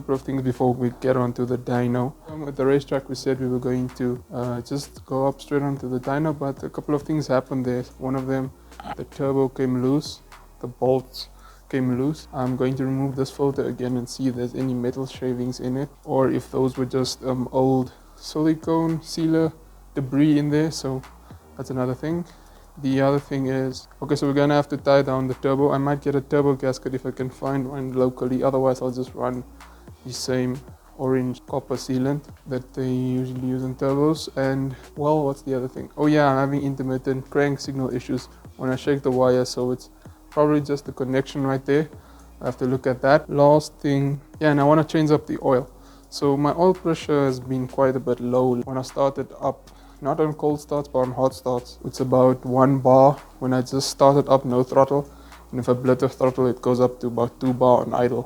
couple of things before we get onto the dyno. At the racetrack we said we were going to just go up straight onto the dyno, but a couple of things happened there. One of them, the turbo came loose, the bolts came loose. I'm going to remove this filter again and see if there's any metal shavings in it, or if those were just old silicone sealer debris in there. So that's another thing. The other thing is, okay, so we're gonna have to tie down the turbo. I might get a turbo gasket if I can find one locally, otherwise I'll just run the same orange copper sealant that they usually use in turbos. And well, what's the other thing? Oh yeah, I'm having intermittent crank signal issues when I shake the wire, so it's probably just the connection right there. I have to look at that. Last thing, yeah, and I want to change up the oil. So my oil pressure has been quite a bit low when I started up. Not on cold starts, but on hot starts. It's about 1 bar when I just started up, no throttle. And if I blip the throttle, it goes up to about 2 bar on idle,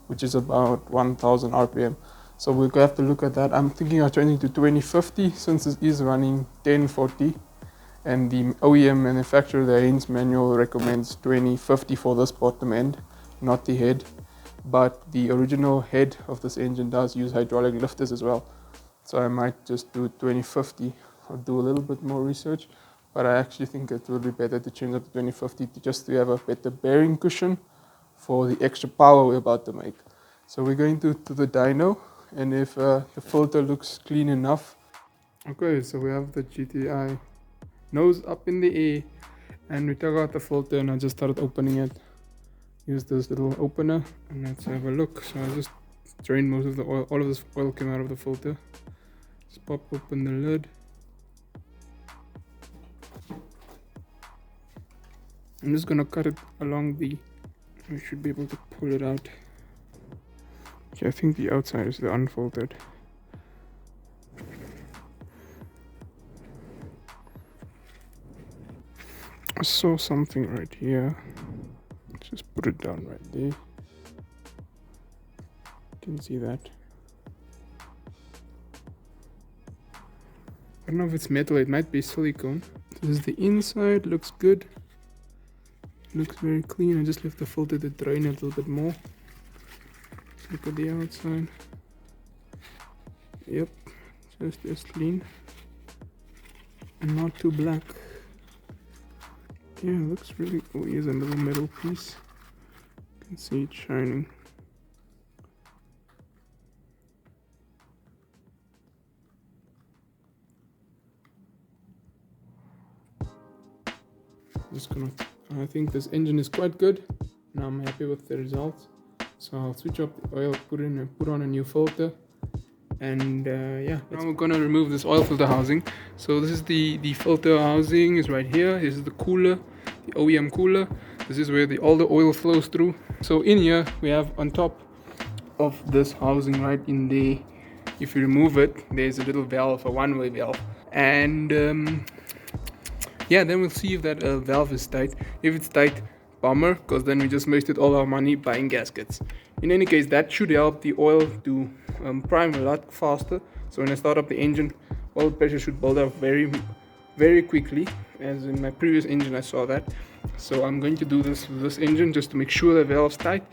which is about 1000 RPM. So we'll have to look at that. I'm thinking of changing to 2050 since it is running 1040. And the OEM manufacturer, the Haynes manual, recommends 2050 for this bottom end, not the head. But the original head of this engine does use hydraulic lifters as well. So I might just do 2050. I'll do a little bit more research, but I actually think it will be better to change up to 2050 just to have a better bearing cushion for the extra power we're about to make. So we're going to the dyno, and if the filter looks clean enough. Okay, so we have the GTI nose up in the air, and we took out the filter and I just started opening it. Use this little opener and let's have a look. So I just drained most of the oil. All of this oil came out of the filter. Just pop open the lid. I'm just gonna cut it along the, we should be able to pull it out. Okay, I think the outside is the unfiltered. I saw something right here. Just put it down right there. You can see that. I don't know if it's metal, it might be silicone. This is the inside, looks good. Looks very clean. I just left the filter to drain a little bit more. Look at the outside. Yep, just as clean. And not too black. Yeah, looks really cool. Here's a little metal piece. You can see it shining. I think this engine is quite good. Now I'm happy with the results. So I'll switch up the oil, put on a new filter. And yeah, now we're gonna remove this oil filter housing. So this is the filter housing is right here. This is the cooler, the OEM cooler. This is where all the oil flows through. So in here we have on top of this housing right in there, if you remove it, there's a little valve, a one-way valve. And yeah, then we'll see if that valve is tight. If it's tight, bummer, because then we just wasted all our money buying gaskets. In any case, that should help the oil to prime a lot faster. So when I start up the engine, oil pressure should build up very, very quickly, as in my previous engine I saw that. So I'm going to do this with this engine just to make sure the valve's tight.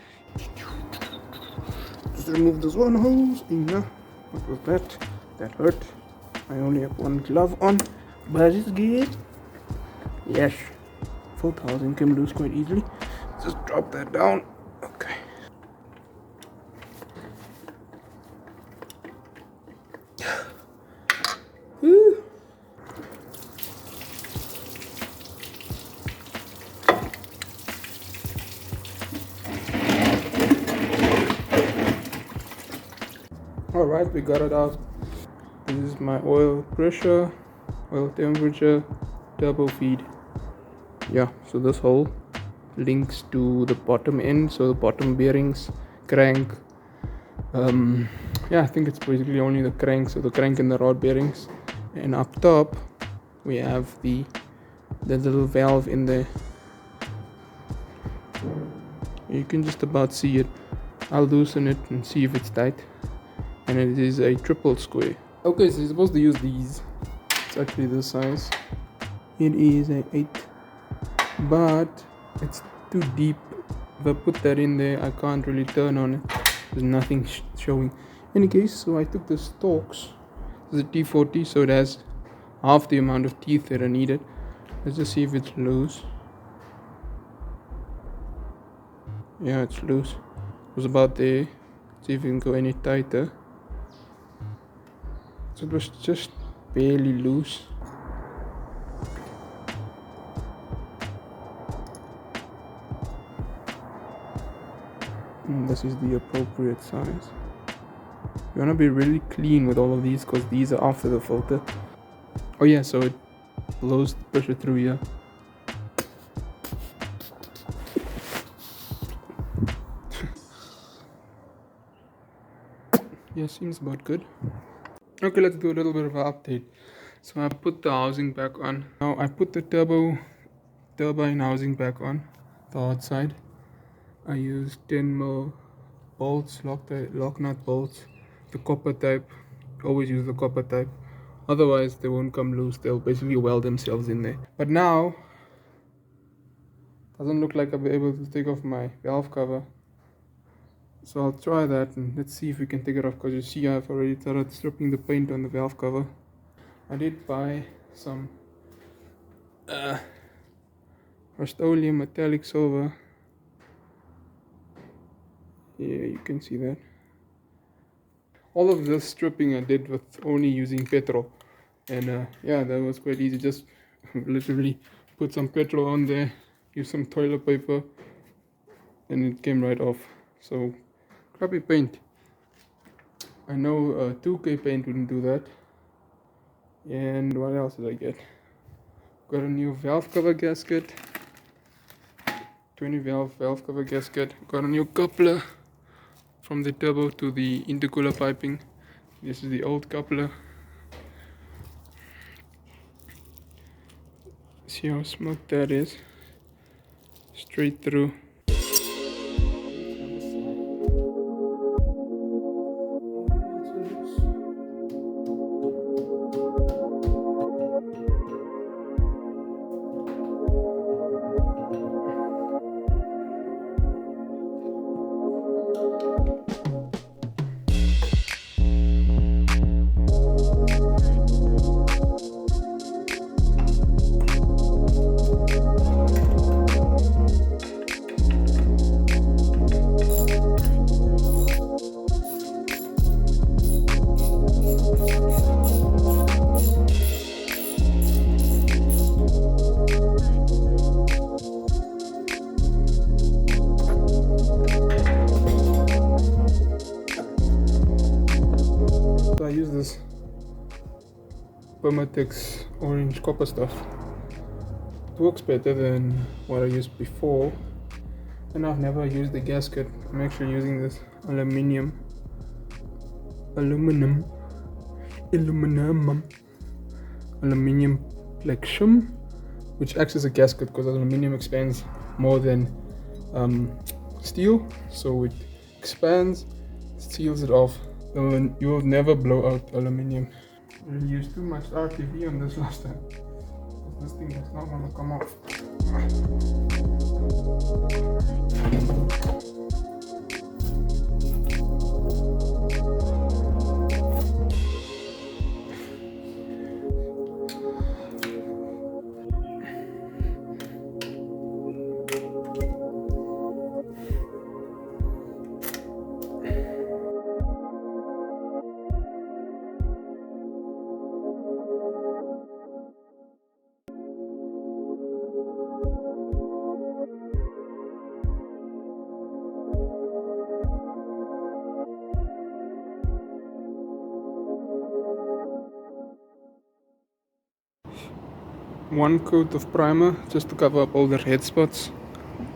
Just remove this one hose. What was that? That hurt. I only have one glove on, but it's good. Yes, full housing came loose quite easily. Just drop that down. Okay. Woo. Alright, we got it out. This is my oil pressure, oil temperature, turbo feed. Yeah, so this hole links to the bottom end, so the bottom bearings, crank. Yeah, I think it's basically only the crank, so the crank and the rod bearings. And up top we have the little valve in there. You can just about see it. I'll loosen it and see if it's tight. And it is a triple square. Okay, so you're supposed to use these. It's actually this size. It is an 8, but it's too deep. If I put that in there, I can't really turn on it. There's nothing showing. In any case, so I took the stalks. This is a T40, so it has half the amount of teeth that are needed. Let's just see if it's loose. Yeah, it's loose. It was about there. Let's see if we can go any tighter. So it was just barely loose. And this is the appropriate size. You want to be really clean with all of these because these are after the filter. Oh yeah, so it blows the pressure through here. Yeah, seems about good. Okay, let's do a little bit of an update. So I put the housing back on. Now I put the turbine housing back on the hard side. I used 10mm bolts, lock nut bolts, the copper type. Always use the copper type. Otherwise they won't come loose. They'll basically weld themselves in there. But now doesn't look like I'll be able to take off my valve cover. So I'll try that and let's see if we can take it off, because you see I've already started stripping the paint on the valve cover. I did buy some oleum metallic silver. Yeah, you can see that. All of this stripping I did with only using petrol, and yeah, that was quite easy. Just literally put some petrol on there, use some toilet paper, and it came right off. So crappy paint. I know 2K paint wouldn't do that. And what else did I get? Got a new valve cover gasket, 20 valve cover gasket. Got a new coupler from the turbo to the intercooler piping. This is the old coupler. See how smooth that is, straight through. So I use this Permatex orange copper stuff. It works better than what I used before, and I've never used the gasket. I'm actually using this aluminum plexium, which acts as a gasket because aluminum expands more than steel, so it expands, seals it off. So you will never blow out aluminum. I used too much RTV on this last time. This thing is not gonna come off. One coat of primer just to cover up all the red spots.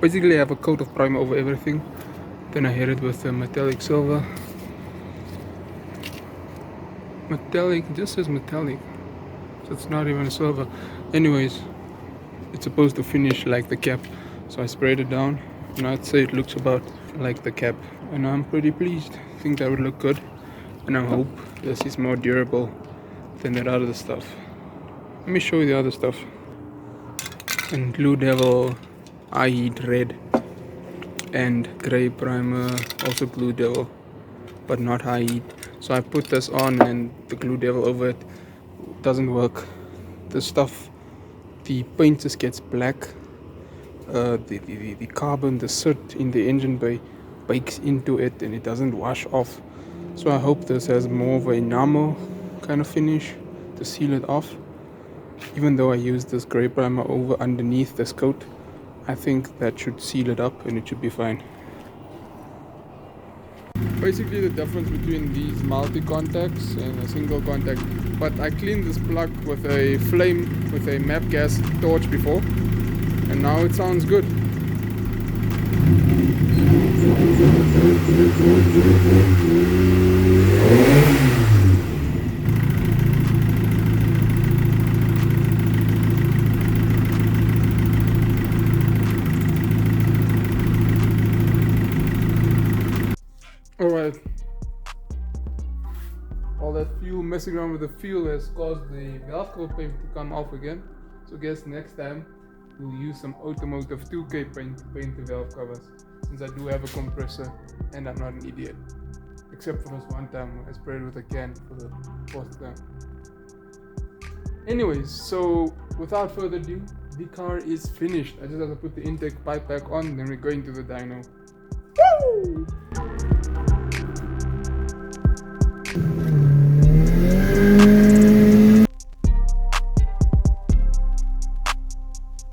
Basically I have a coat of primer over everything. Then I hit it with the metallic silver. Metallic, it just says metallic, so it's not even a silver. Anyways, it's supposed to finish like the cap, so I sprayed it down, and I'd say it looks about like the cap, and I'm pretty pleased. I think that would look good, and I hope this is more durable than that other stuff. Let me show you the other stuff. And Glue Devil, I Heat Red, and Grey Primer, also Glue Devil. but not high heat. So I put this on and the glue devil over it. Doesn't work. The stuff, the paint just gets black. The carbon, the soot in the engine bay bakes into it and it doesn't wash off. So I hope this has more of a enamel kind of finish to seal it off. Even though I used this grey primer over underneath this coat, I think that should seal it up and it should be fine. Basically the difference between these multi-contacts and a single contact, but I cleaned this plug with a flame, with a map gas torch before, and now it sounds good. Alright, all that fuel, messing around with the fuel has caused the valve cover paint to come off again. So guess next time we'll use some automotive 2K paint to paint the valve covers, since I do have a compressor and I'm not an idiot. Except for this one time I sprayed with a can for the fourth time. Anyways, so without further ado, the car is finished. I just have to put the intake pipe back on, then we're going to the dyno. Woo!